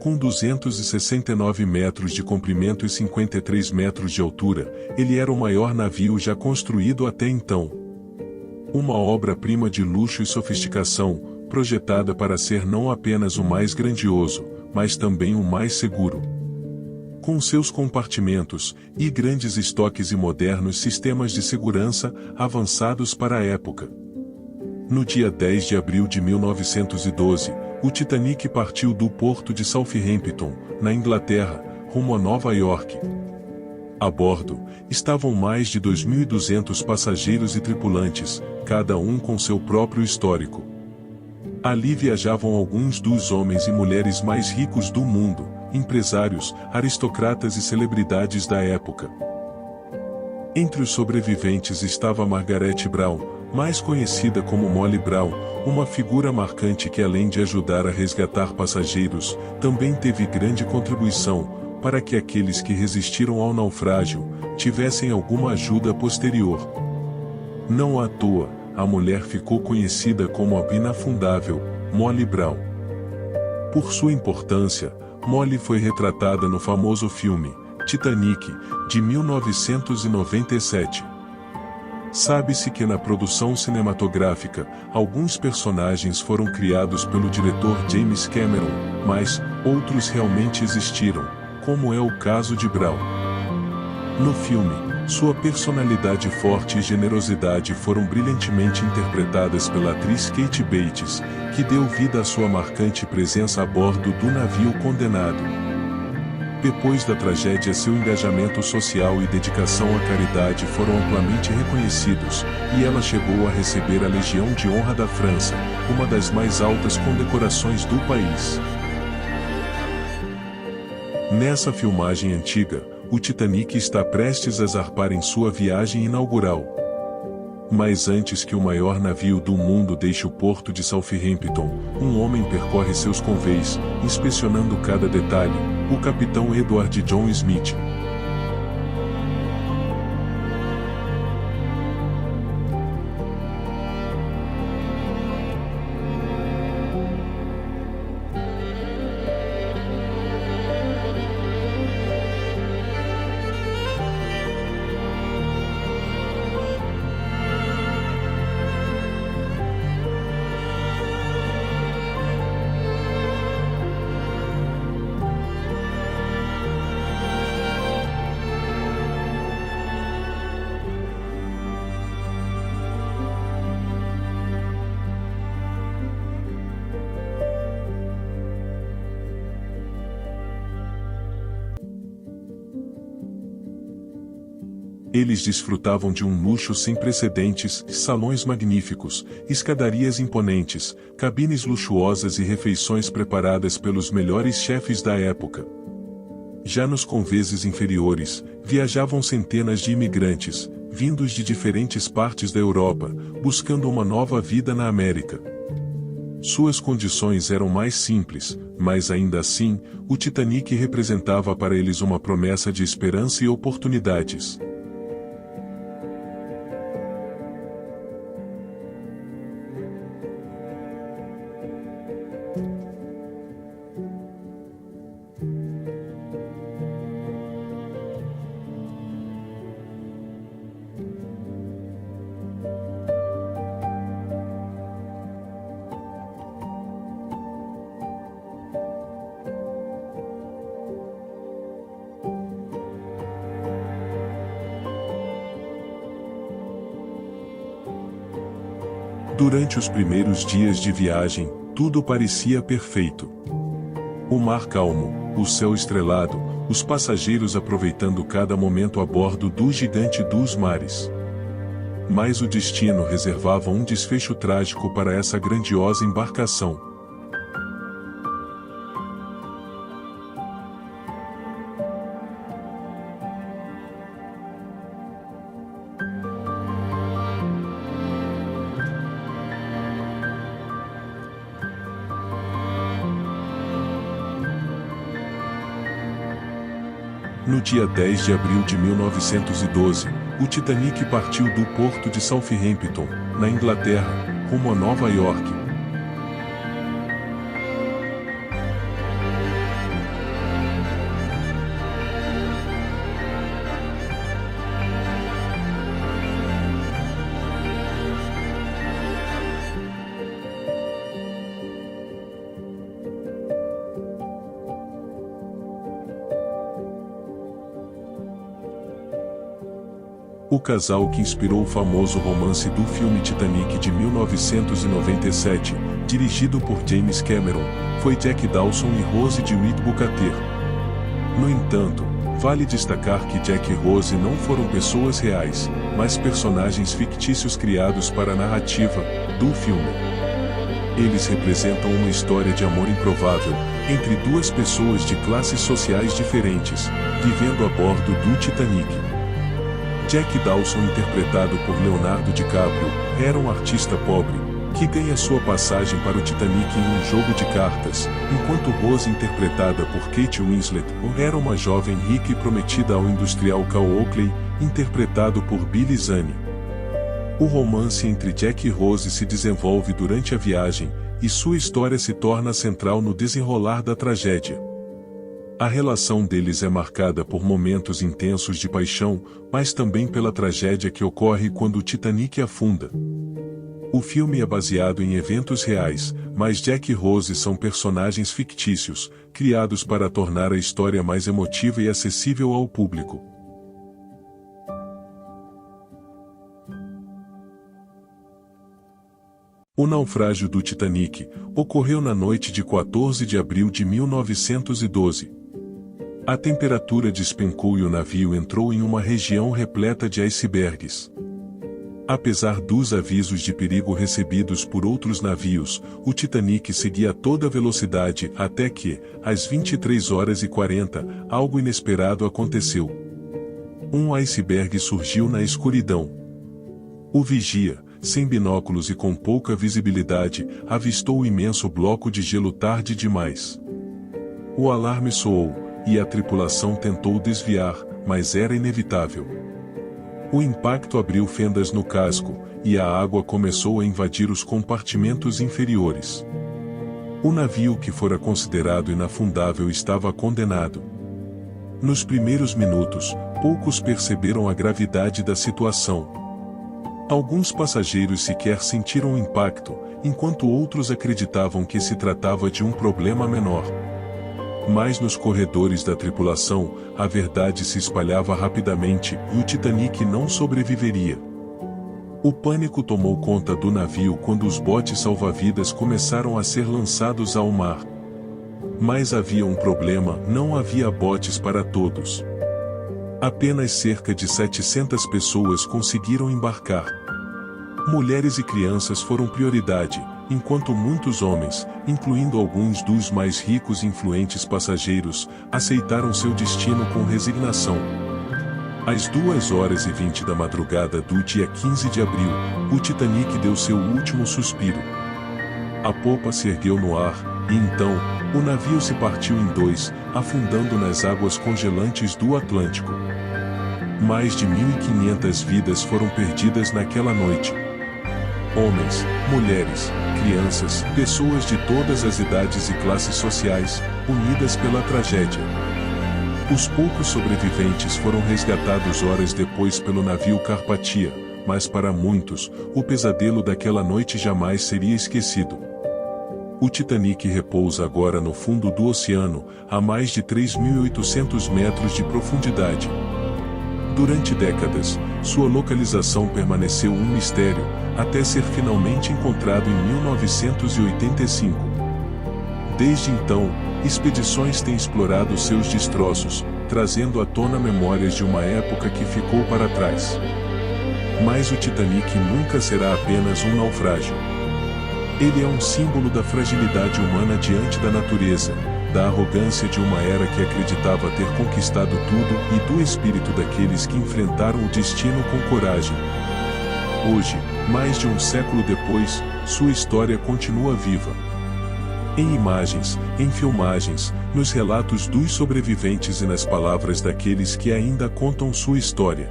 Com 269 metros de comprimento e 53 metros de altura, ele era o maior navio já construído até então. Uma obra-prima de luxo e sofisticação, projetada para ser não apenas o mais grandioso, mas também o mais seguro. Com seus compartimentos e grandes estoques e modernos sistemas de segurança avançados para a época. No dia 10 de abril de 1912, o Titanic partiu do porto de Southampton, na Inglaterra, rumo a Nova York. A bordo, estavam mais de 2.200 passageiros e tripulantes, cada um com seu próprio histórico. Ali viajavam alguns dos homens e mulheres mais ricos do mundo, empresários, aristocratas e celebridades da época. Entre os sobreviventes estava Margaret Brown, mais conhecida como Molly Brown, uma figura marcante que, além de ajudar a resgatar passageiros, também teve grande contribuição para que aqueles que resistiram ao naufrágio tivessem alguma ajuda posterior. Não à toa, a mulher ficou conhecida como a inafundável Molly Brown. Por sua importância, Molly foi retratada no famoso filme Titanic, de 1997. Sabe-se que na produção cinematográfica, alguns personagens foram criados pelo diretor James Cameron, mas outros realmente existiram, como é o caso de Brown. No filme, sua personalidade forte e generosidade foram brilhantemente interpretadas pela atriz Kate Bates, que deu vida à sua marcante presença a bordo do navio condenado. Depois da tragédia, seu engajamento social e dedicação à caridade foram amplamente reconhecidos, e ela chegou a receber a Legião de Honra da França, uma das mais altas condecorações do país. Nessa filmagem antiga, o Titanic está prestes a zarpar em sua viagem inaugural. Mas antes que o maior navio do mundo deixe o porto de Southampton, um homem percorre seus convés, inspecionando cada detalhe, o capitão Edward John Smith. Eles desfrutavam de um luxo sem precedentes, salões magníficos, escadarias imponentes, cabines luxuosas e refeições preparadas pelos melhores chefes da época. Já nos convés inferiores, viajavam centenas de imigrantes, vindos de diferentes partes da Europa, buscando uma nova vida na América. Suas condições eram mais simples, mas ainda assim, o Titanic representava para eles uma promessa de esperança e oportunidades. Durante os primeiros dias de viagem, tudo parecia perfeito. O mar calmo, o céu estrelado, os passageiros aproveitando cada momento a bordo do gigante dos mares. Mas o destino reservava um desfecho trágico para essa grandiosa embarcação. No dia 10 de abril de 1912, o Titanic partiu do porto de Southampton, na Inglaterra, rumo a Nova York. O casal que inspirou o famoso romance do filme Titanic de 1997, dirigido por James Cameron, foi Jack Dawson e Rose DeWitt Bukater. No entanto, vale destacar que Jack e Rose não foram pessoas reais, mas personagens fictícios criados para a narrativa do filme. Eles representam uma história de amor improvável, entre duas pessoas de classes sociais diferentes, vivendo a bordo do Titanic. Jack Dawson, interpretado por Leonardo DiCaprio, era um artista pobre, que ganha sua passagem para o Titanic em um jogo de cartas, enquanto Rose, interpretada por Kate Winslet, era uma jovem rica e prometida ao industrial Cal Oakley, interpretado por Billy Zane. O romance entre Jack e Rose se desenvolve durante a viagem, e sua história se torna central no desenrolar da tragédia. A relação deles é marcada por momentos intensos de paixão, mas também pela tragédia que ocorre quando o Titanic afunda. O filme é baseado em eventos reais, mas Jack e Rose são personagens fictícios, criados para tornar a história mais emotiva e acessível ao público. O naufrágio do Titanic ocorreu na noite de 14 de abril de 1912. A temperatura despencou e o navio entrou em uma região repleta de icebergs. Apesar dos avisos de perigo recebidos por outros navios, o Titanic seguia a toda velocidade até que, às 23h40, algo inesperado aconteceu. Um iceberg surgiu na escuridão. O vigia, sem binóculos e com pouca visibilidade, avistou o imenso bloco de gelo tarde demais. O alarme soou, e a tripulação tentou desviar, mas era inevitável. O impacto abriu fendas no casco, e a água começou a invadir os compartimentos inferiores. O navio que fora considerado inafundável estava condenado. Nos primeiros minutos, poucos perceberam a gravidade da situação. Alguns passageiros sequer sentiram o impacto, enquanto outros acreditavam que se tratava de um problema menor. Mas nos corredores da tripulação, a verdade se espalhava rapidamente e o Titanic não sobreviveria. O pânico tomou conta do navio quando os botes salva-vidas começaram a ser lançados ao mar. Mas havia um problema: não havia botes para todos. Apenas cerca de 700 pessoas conseguiram embarcar. Mulheres e crianças foram prioridade, enquanto muitos homens, incluindo alguns dos mais ricos e influentes passageiros, aceitaram seu destino com resignação. Às 2h20 da madrugada do dia 15 de abril, o Titanic deu seu último suspiro. A popa se ergueu no ar, e então, o navio se partiu em dois, afundando nas águas congelantes do Atlântico. Mais de 1.500 vidas foram perdidas naquela noite. Homens, mulheres, crianças, pessoas de todas as idades e classes sociais, unidas pela tragédia. Os poucos sobreviventes foram resgatados horas depois pelo navio Carpathia, mas para muitos, o pesadelo daquela noite jamais seria esquecido. O Titanic repousa agora no fundo do oceano, a mais de 3.800 metros de profundidade. Durante décadas, sua localização permaneceu um mistério, até ser finalmente encontrado em 1985. Desde então, expedições têm explorado seus destroços, trazendo à tona memórias de uma época que ficou para trás. Mas o Titanic nunca será apenas um naufrágio. Ele é um símbolo da fragilidade humana diante da natureza, da arrogância de uma era que acreditava ter conquistado tudo e do espírito daqueles que enfrentaram o destino com coragem. Hoje, mais de um século depois, sua história continua viva. Em imagens, em filmagens, nos relatos dos sobreviventes e nas palavras daqueles que ainda contam sua história.